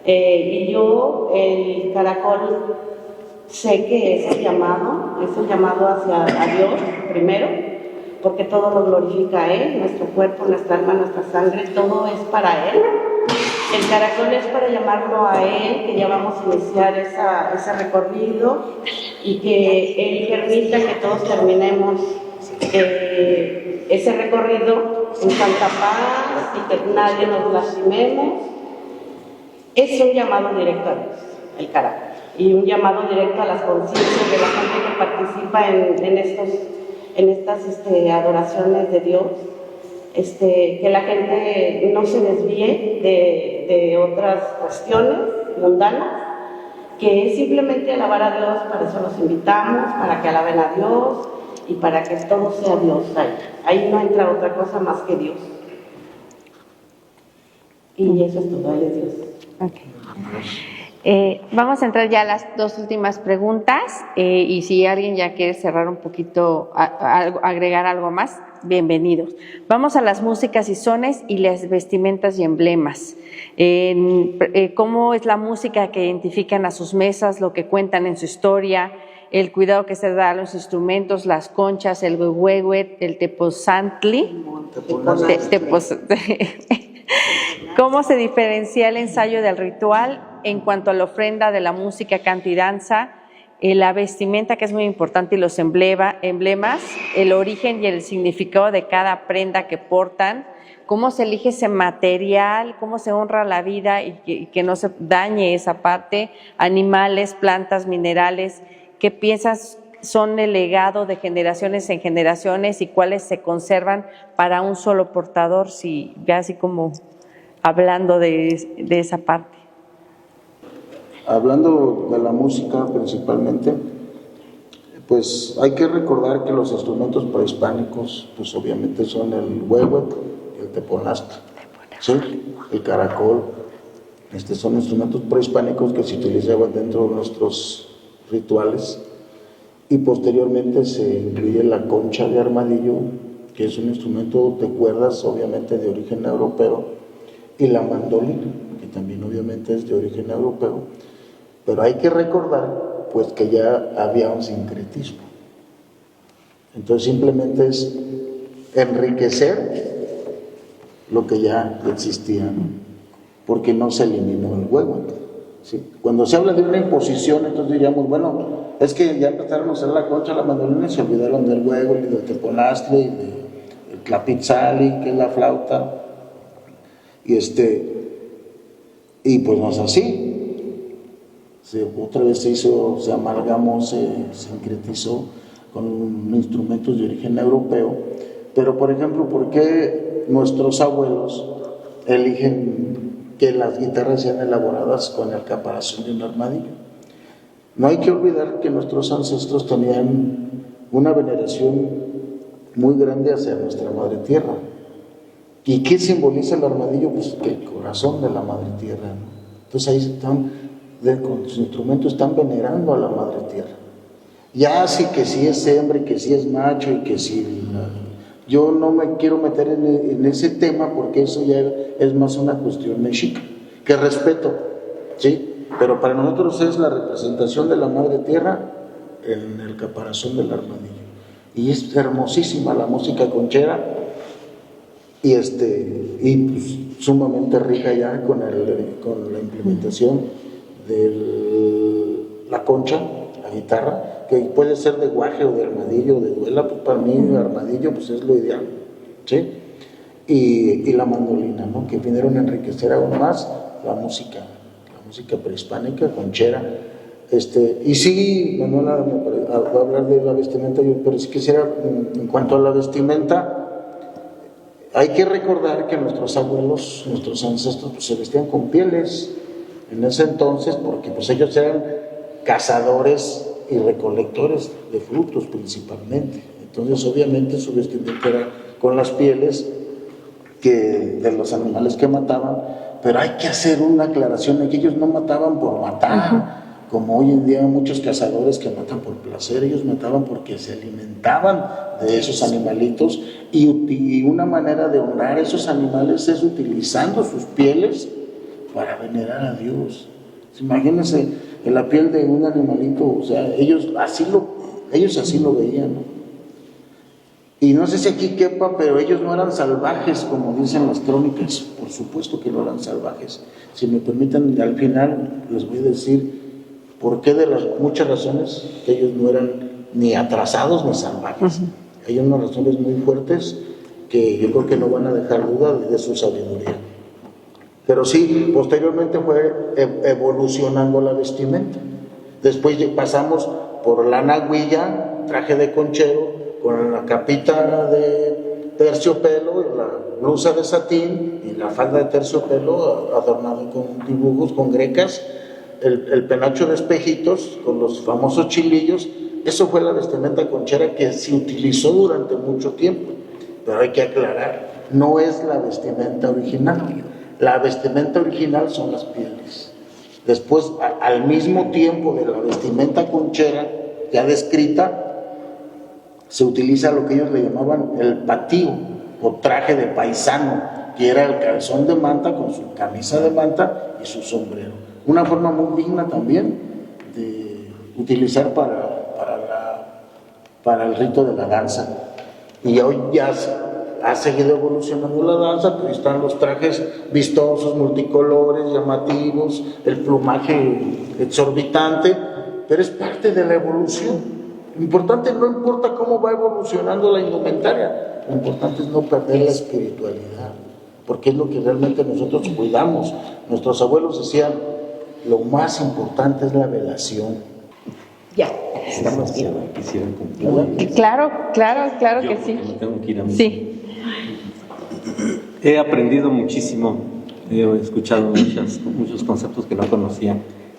Speaker 6: Y yo, el caracol, sé que es el llamado hacia a Dios primero, porque todo lo glorifica a Él, nuestro cuerpo, nuestra alma, nuestra sangre, todo es para Él. El caracol es para llamarlo a Él, que ya vamos a iniciar ese recorrido y que Él permita que todos terminemos ese recorrido en santa paz y que nadie nos lastimemos. Es un llamado directo a Dios, el caracol, y un llamado directo a las conciencias de la gente que participa en estas adoraciones de Dios, que la gente no se desvíe de otras cuestiones mundanas, que es simplemente alabar a Dios. Para eso los invitamos, para que alaben a Dios y para que todo sea Dios ahí. Ahí no entra otra cosa más que Dios. Y eso es todo, Él es Dios.
Speaker 2: Okay. Vamos a entrar ya a las dos últimas preguntas y si alguien ya quiere cerrar un poquito, agregar algo más, bienvenidos. Vamos a las músicas y sones y las vestimentas y emblemas. ¿Cómo es la música que identifican a sus mesas, lo que cuentan en su historia, el cuidado que se da a los instrumentos, las conchas, el huehuet, el tepozantli? ¿Cómo se diferencia el ensayo del ritual en cuanto a la ofrenda de la música, canto y danza, la vestimenta, que es muy importante, y los emblemas, el origen y el significado de cada prenda que portan? ¿Cómo se elige ese material? ¿Cómo se honra la vida y que no se dañe esa parte? Animales, plantas, minerales. ¿Qué piensas son el legado de generaciones en generaciones y cuáles se conservan para un solo portador? Si ve así como hablando de esa parte.
Speaker 9: Hablando de la música principalmente, pues hay que recordar que los instrumentos prehispánicos, pues obviamente son el huehuet y el teponaztli, ¿sí? El caracol. Son instrumentos prehispánicos que se utilizaban dentro de nuestros rituales, y posteriormente se incluye la concha de armadillo, que es un instrumento de cuerdas obviamente de origen europeo, y la mandolina, que también obviamente es de origen europeo, pero hay que recordar pues que ya había un sincretismo. Entonces simplemente es enriquecer lo que ya existía, ¿no? porque no se eliminó el huevo. ¿Sí? Cuando se habla de una imposición, entonces diríamos, bueno, es que ya empezaron a hacer la concha, la mandolina y se olvidaron del huevo y del teponaztle y de tlapitzali, que es la flauta, y pues no es así. Otra vez se amalgamó, se sincretizó con instrumentos de origen europeo. Pero, por ejemplo, ¿por qué nuestros abuelos eligen que las guitarras sean elaboradas con el caparazón de un armadillo? No hay que olvidar que nuestros ancestros tenían una veneración muy grande hacia nuestra madre tierra. ¿Y qué simboliza el armadillo? Pues el corazón de la madre tierra, ¿no? Entonces ahí están, con sus instrumentos están venerando a la madre tierra. Ya sí que si es hembra y que si es macho y que si... Yo no me quiero meter en ese tema porque eso ya es más una cuestión mexica, que respeto, ¿sí? Pero para nosotros es la representación de la madre tierra en el caparazón del armadillo. Y es hermosísima la música conchera y pues, sumamente rica ya con la implementación de la concha, la guitarra, que puede ser de guaje o de armadillo o de duela. Pues para mí el armadillo pues es lo ideal, ¿sí? Y la mandolina, ¿no? Que vinieron a enriquecer aún más la música prehispánica, conchera. Y sí, Manuela va a hablar de la vestimenta, pero si quisiera, en cuanto a la vestimenta, hay que recordar que nuestros abuelos, nuestros ancestros, pues se vestían con pieles en ese entonces, porque pues ellos eran cazadores y recolectores de frutos principalmente. Entonces obviamente su vestimenta era con las pieles de los animales que mataban, pero hay que hacer una aclaración de que ellos no mataban por matar, como hoy en día muchos cazadores que matan por placer. Ellos mataban porque se alimentaban de esos animalitos, y una manera de honrar a esos animales es utilizando sus pieles para venerar a Dios. Imagínense en la piel de un animalito, o sea, ellos así lo veían, ¿no? Y no sé si aquí quepa, pero ellos no eran salvajes, como dicen las crónicas. Por supuesto que no eran salvajes. Si me permiten, al final les voy a decir por qué, de las muchas razones, que ellos no eran ni atrasados ni salvajes. Hay unas razones muy fuertes que yo creo que no van a dejar duda de su sabiduría. Pero sí, posteriormente fue evolucionando la vestimenta. Después pasamos por la nahuilla, traje de conchero, con la capita de terciopelo, y la blusa de satín y la falda de terciopelo adornada con dibujos, con grecas, el penacho de espejitos con los famosos chilillos. Eso fue la vestimenta conchera que se utilizó durante mucho tiempo. Pero hay que aclarar, no es la vestimenta original. La vestimenta original son las pieles. Después, al mismo tiempo de la vestimenta conchera ya descrita, se utiliza lo que ellos le llamaban el patío o traje de paisano, que era el calzón de manta con su camisa de manta y su sombrero. Una forma muy digna también de utilizar para el rito de la danza. Y hoy ya ha seguido evolucionando la danza, pues están los trajes vistosos, multicolores, llamativos, el plumaje exorbitante, pero es parte de la evolución. Lo importante, no importa cómo va evolucionando la indumentaria, lo importante es no perder la espiritualidad, porque es lo que realmente nosotros cuidamos. Nuestros abuelos decían, lo más importante es la velación.
Speaker 2: Ya, estamos bien.
Speaker 3: ¿Quisieran concluir?
Speaker 2: Claro que sí.
Speaker 3: Tengo que ir a mí.
Speaker 2: Sí.
Speaker 3: He aprendido muchísimo, he escuchado muchos conceptos que no conocía.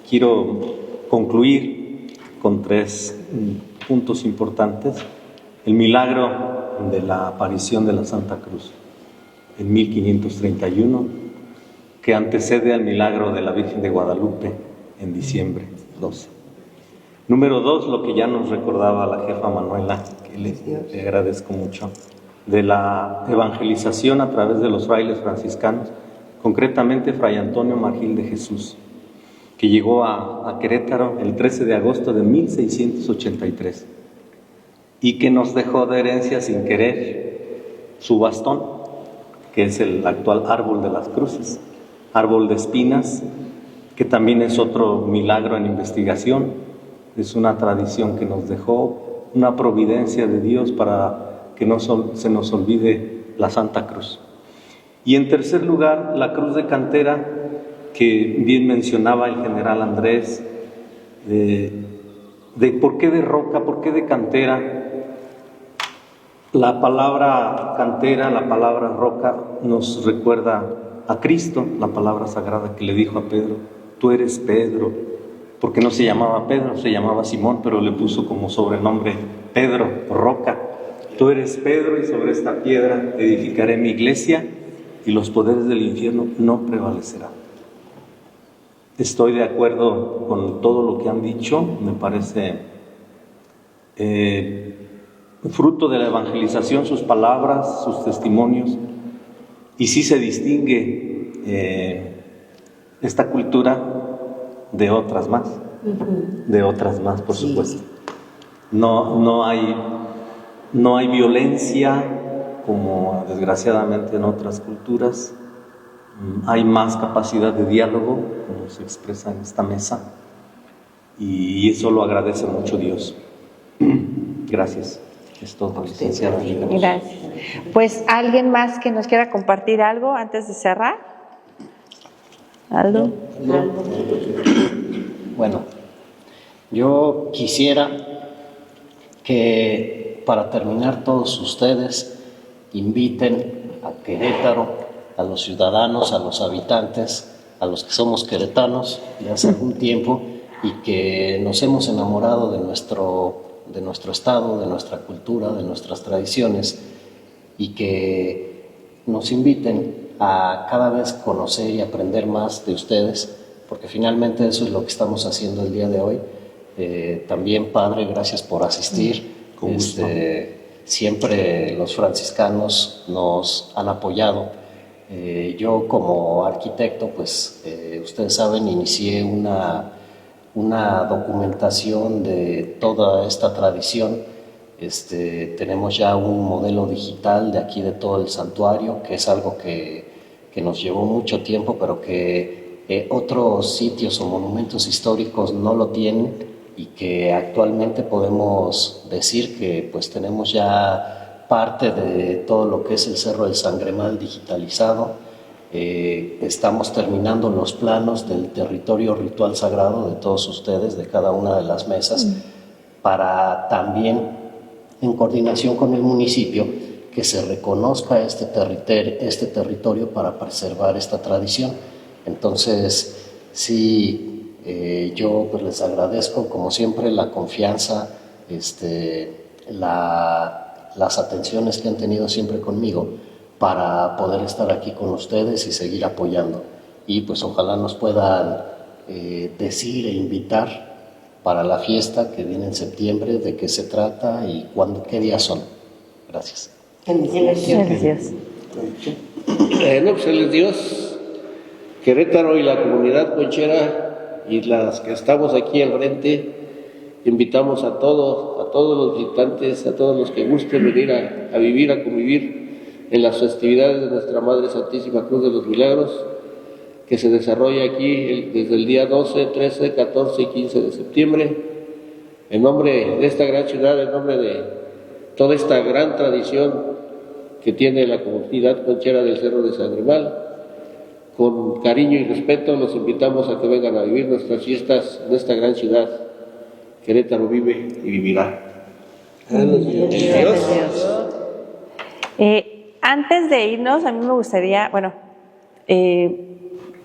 Speaker 3: Quiero concluir con 3 puntos importantes. El milagro de la aparición de la Santa Cruz en 1531, que antecede al milagro de la Virgen de Guadalupe en diciembre 12. Número 2, lo que ya nos recordaba la jefa Manuela, que le agradezco mucho, de la evangelización a través de los frailes franciscanos, concretamente Fray Antonio Margil de Jesús, que llegó a Querétaro el 13 de agosto de 1683 y que nos dejó de herencia sin querer su bastón, que es el actual árbol de las cruces. árbol de espinas, que también es otro milagro en investigación. Es una tradición que nos dejó, una providencia de Dios para que no se nos olvide la Santa Cruz. Y en tercer lugar, la cruz de cantera, que bien mencionaba el general Andrés, de por qué de roca, por qué de cantera. La palabra cantera, la palabra roca, nos recuerda a Cristo, la palabra sagrada que le dijo a Pedro: tú eres Pedro, porque no se llamaba Pedro, se llamaba Simón, pero le puso como sobrenombre Pedro, roca. Tú eres Pedro, y sobre esta piedra edificaré mi iglesia, y los poderes del infierno no prevalecerán. Estoy de acuerdo con todo lo que han dicho, me parece fruto de la evangelización, sus palabras, sus testimonios, y sí se distingue esta cultura de otras más, por supuesto. No hay violencia como desgraciadamente en otras culturas. Hay más capacidad de diálogo, como se expresa en esta mesa, y eso lo agradece mucho Dios. Gracias. Es todo, licenciada.
Speaker 2: Gracias. Pues, ¿alguien más que nos quiera compartir algo antes de cerrar? ¿Aldo?
Speaker 11: Bueno, yo quisiera que para terminar todos ustedes inviten a Querétaro, a los ciudadanos, a los habitantes, a los que somos queretanos de hace algún tiempo y que nos hemos enamorado de nuestro estado, de nuestra cultura, de nuestras tradiciones, y que nos inviten a cada vez conocer y aprender más de ustedes, porque finalmente eso es lo que estamos haciendo el día de hoy. También, Padre, gracias por asistir. Siempre los franciscanos nos han apoyado. Yo como arquitecto, pues ustedes saben, inicié una documentación de toda esta tradición. Tenemos ya un modelo digital de aquí de todo el santuario, que es algo que nos llevó mucho tiempo, pero que otros sitios o monumentos históricos no lo tienen, y que actualmente podemos decir que pues tenemos ya parte de todo lo que es el Cerro del Sangremal digitalizado. Estamos terminando los planos del territorio ritual sagrado de todos ustedes, de cada una de las mesas, para también, en coordinación con el municipio, que se reconozca este territorio para preservar esta tradición. Entonces, sí, yo pues les agradezco, como siempre, la confianza, las atenciones que han tenido siempre conmigo, para poder estar aquí con ustedes y seguir apoyando. Y pues ojalá nos puedan decir e invitar para la fiesta que viene en septiembre, de qué se trata y cuándo, qué días son. Gracias.
Speaker 2: Gracias.
Speaker 4: No, pues Él es Dios. Querétaro y la comunidad conchera y las que estamos aquí al frente, invitamos a todos los visitantes, a todos los que gusten venir a vivir, a convivir en las festividades de nuestra Madre Santísima Cruz de los Milagros, que se desarrolla aquí desde el día 12, 13, 14 y 15 de septiembre. En nombre de esta gran ciudad, en nombre de toda esta gran tradición que tiene la comunidad conchera del Cerro de Sangremal, con cariño y respeto los invitamos a que vengan a vivir nuestras fiestas en esta gran ciudad. Querétaro vive y vivirá. Dios.
Speaker 2: Antes de irnos, a mí me gustaría,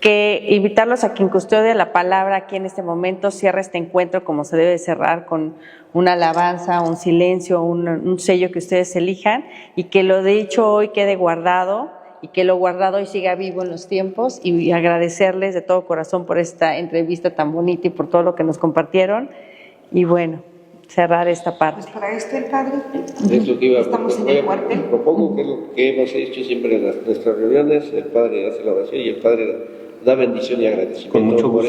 Speaker 2: que invitarlos a quien custodie la palabra aquí en este momento cierre este encuentro como se debe cerrar, con una alabanza, un silencio, un sello que ustedes elijan, y que lo dicho hoy quede guardado, y que lo guardado hoy siga vivo en los tiempos, y agradecerles de todo corazón por esta entrevista tan bonita y por todo lo que nos compartieron, y bueno, cerrar esta parte.
Speaker 8: Pues para esto el Padre,
Speaker 4: Es lo que iba,
Speaker 8: estamos en el cuartel.
Speaker 4: Propongo que lo que hemos hecho siempre en nuestras reuniones, el Padre hace la oración y el Padre da bendición y agradecimiento por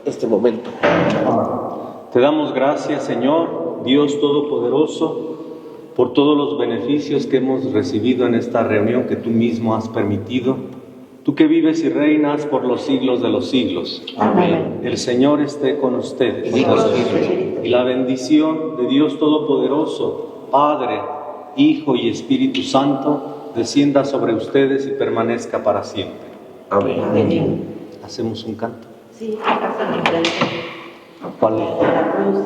Speaker 4: este momento.
Speaker 3: Te damos gracias, Señor, Dios Todopoderoso, por todos los beneficios que hemos recibido en esta reunión que tú mismo has permitido. tú que vives y reinas por los siglos de los siglos.
Speaker 6: Amén.
Speaker 3: El Señor esté con ustedes.
Speaker 6: Y con su espíritu.
Speaker 3: Y la bendición de Dios Todopoderoso, Padre, Hijo y Espíritu Santo, descienda sobre ustedes y permanezca para siempre.
Speaker 4: Amén.
Speaker 6: Amén.
Speaker 3: Hacemos un canto.
Speaker 6: Sí, hasta mi frente.
Speaker 3: ¿Cuál?
Speaker 6: La cruz.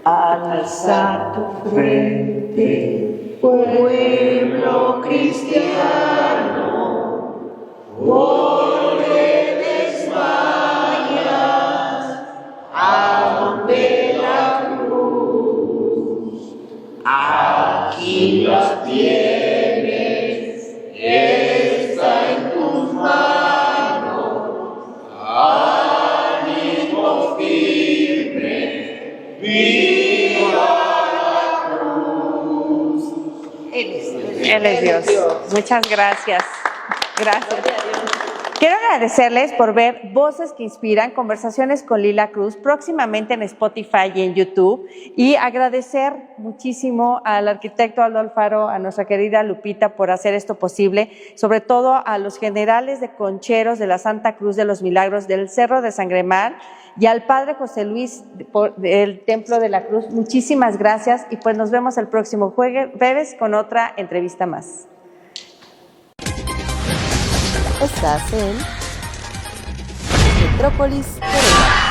Speaker 8: Alza tu frente, pueblo cristiano, porque desmayas ante la cruz. Aquí la tienes, está en tus manos, ánimo firme, viva la cruz.
Speaker 2: Él es Dios. Muchas gracias. Gracias. Quiero agradecerles por ver Voces que Inspiran, conversaciones con Lila Cruz, próximamente en Spotify y en YouTube. Y agradecer muchísimo al arquitecto Aldo Alfaro, a nuestra querida Lupita por hacer esto posible, sobre todo a los generales de concheros de la Santa Cruz de los Milagros del Cerro de Sangremar y al Padre José Luis del Templo de la Cruz. Muchísimas gracias y pues nos vemos el próximo jueves con otra entrevista más.
Speaker 1: Estás en Metrópolis Querétaro.